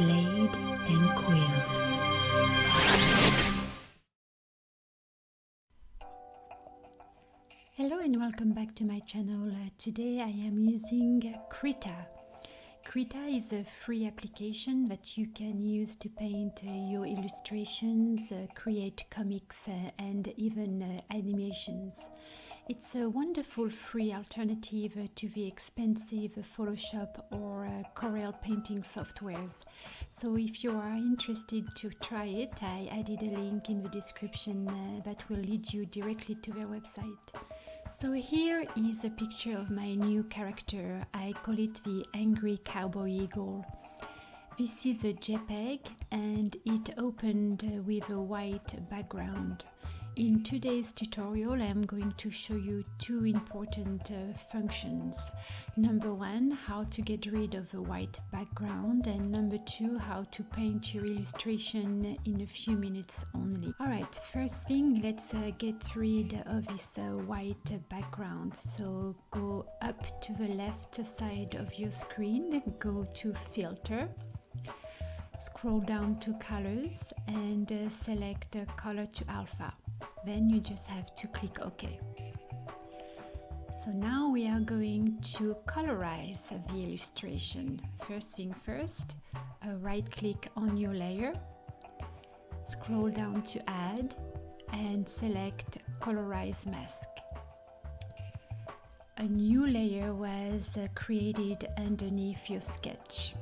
blade and quill. Hello and welcome back to my channel. Today I am using Krita. Krita is a free application that you can use to paint your illustrations, create comics and even animations. It's a wonderful free alternative to the expensive Photoshop or Corel painting softwares. So if you are interested to try it, I added a link in the description that will lead you directly to their website. So here is a picture of my new character. I call it the Angry Cowboy Eagle. This is a JPEG and it opened with a white background. In today's tutorial, I'm going to show you two important functions. Number one, how to get rid of a white background, and number two, how to paint your illustration in a few minutes only. Alright, first thing, let's get rid of this white background. So go up to the left side of your screen, go to Filter, scroll down to Colors and select Color to Alpha. Then you just have to click OK. So now we are going to colorize the illustration. First thing first, right click on your layer, scroll down to Add and select Colorize Mask. A new layer was created underneath your sketch.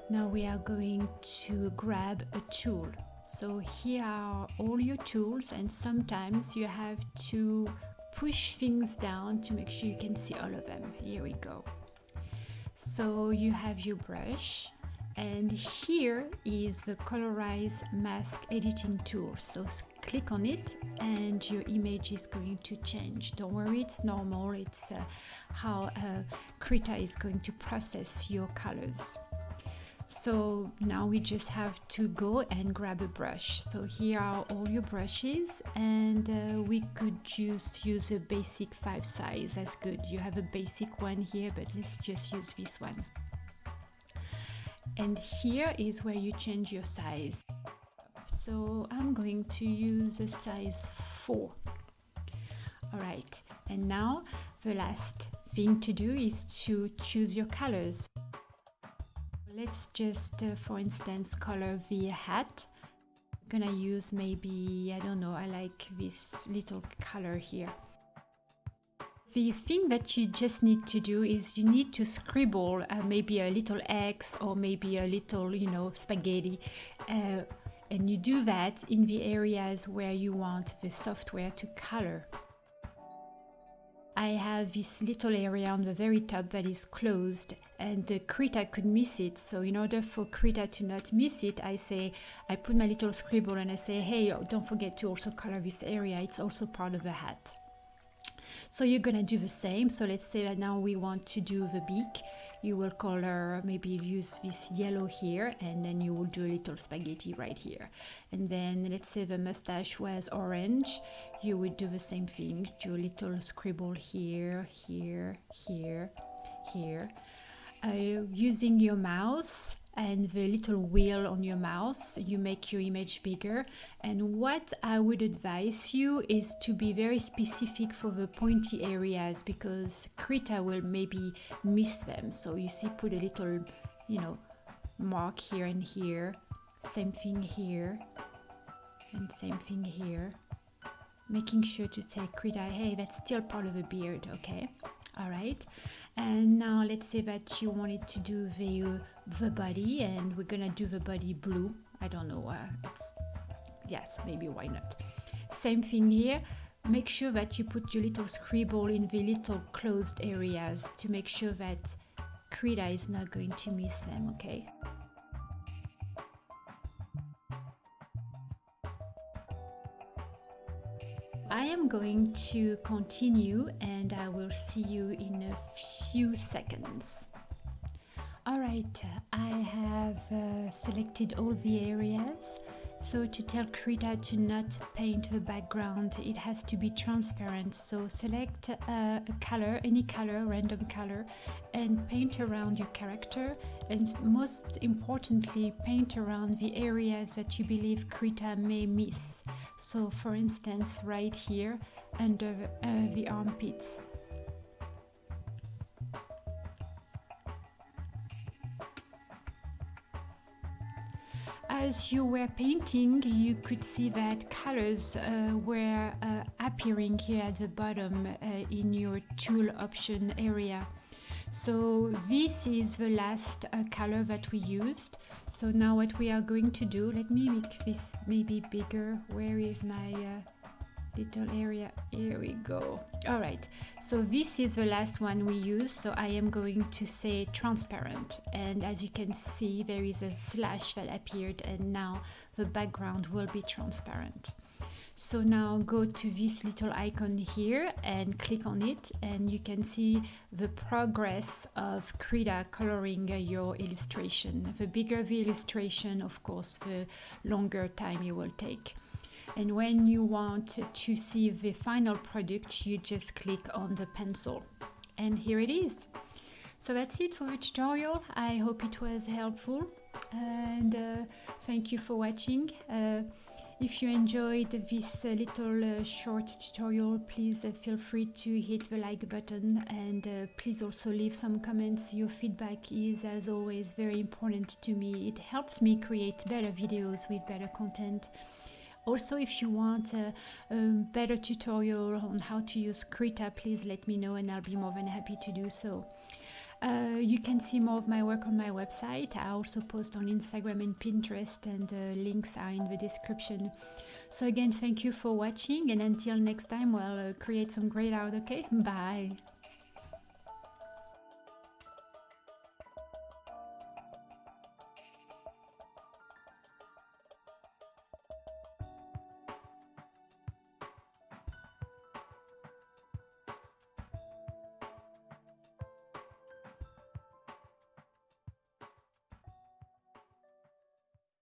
Now we are going to grab a tool. So here are all your tools, and sometimes you have to push things down to make sure you can see all of them. Here we go. So you have your brush, and here is the Colorize Mask editing tool. So click on it and your image is going to change. Don't worry, it's normal. It's how Krita is going to process your colors. So now we just have to go and grab a brush. So here are all your brushes, and we could just use a basic 5 size. That's good. You have a basic one here, but let's just use this one. And here is where you change your size. So I'm going to use a size 4. Alright, and now the last thing to do is to choose your colors. Let's just, for instance, color the hat. I'm gonna use maybe, I don't know, I like this little color here. The thing that you just need to do is you need to scribble maybe a little X or maybe a little, spaghetti. And you do that in the areas where you want the software to color. I have this little area on the very top that is closed, and the Krita could miss it. So in order for Krita to not miss it, I put my little scribble and I say, hey, don't forget to also color this area. It's also part of the hat. So you're gonna do the same. So let's say that now we want to do the beak. You will color, maybe use this yellow here, and then you will do a little spaghetti right here. And then let's say the mustache was orange. You would do the same thing. Do a little scribble here, here, here, here. Using your mouse and the little wheel on your mouse, you make your image bigger. And what I would advise you is to be very specific for the pointy areas, because Krita will maybe miss them. So you see, put a little, mark here and here. Same thing here and same thing here. Making sure to say, Krita, hey, that's still part of the beard, okay? All right, and now let's say that you wanted to do the body, and we're gonna do the body blue. I don't know, yes, maybe, why not? Same thing here. Make sure that you put your little scribble in the little closed areas to make sure that Krita is not going to miss them, okay? I am going to continue and I will see you in a few seconds. Alright, I have selected all the areas So to tell Krita to not paint the background, it has to be transparent. So select a color, any color, random color, and paint around your character. And most importantly, paint around the areas that you believe Krita may miss. So for instance, right here under the armpits. As you were painting, you could see that colors were appearing here at the bottom in your tool option area. So this is the last color that we used. So now what we are going to do, let me make this maybe bigger. Where is my little area? Here we go. All right, so this is the last one we use, so I am going to say transparent, and as you can see there is a slash that appeared, and now the background will be transparent. So now go to this little icon here and click on it, and you can see the progress of Krita coloring your illustration. The bigger the illustration, of course, the longer time it will take. And when you want to see the final product, you just click on the pencil. And here it is. So that's it for the tutorial. I hope it was helpful. And thank you for watching. If you enjoyed this little short tutorial, please feel free to hit the like button, and please also leave some comments. Your feedback is, as always, very important to me. It helps me create better videos with better content. Also, if you want a better tutorial on how to use Krita, please let me know and I'll be more than happy to do so. You can see more of my work on my website. I also post on Instagram and Pinterest, and links are in the description. So again, thank you for watching, and until next time, well, create some great art, okay? Bye!